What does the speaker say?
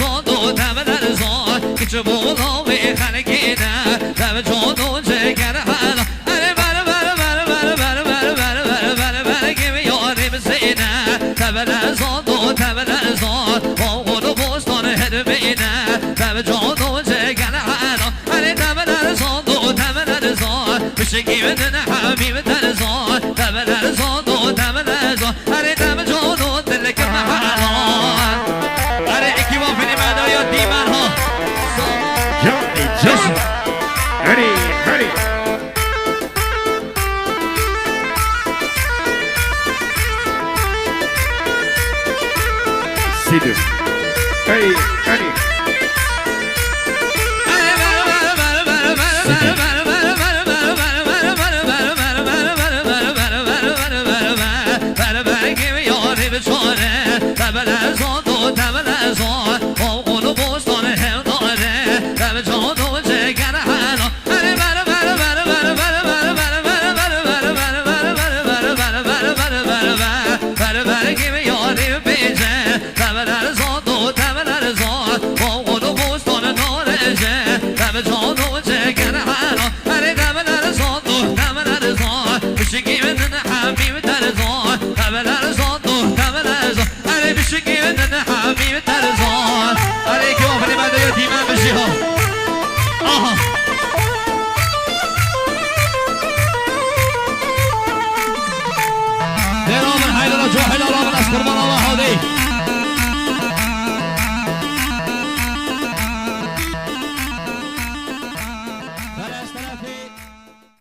زادو تبدل زاد که بولا به خلقیده تب جادو جگر حالا اره بره بره بره بره بره بره بره بره بره بره که بیاری بسینه تبدل زادو تبدل زاد باقود و بستان هر بینه تب جادو جگر حالا اره تبدل زادو تبدل زاد بشگی بدن حبیب تر زاد تبدل زادو تبدل زاد اره تب جادو دلک محلا اره اکی وافنی مدایا دیمن ها Johnny Johnson. Ready, ready. Sidhu. Ready, ready.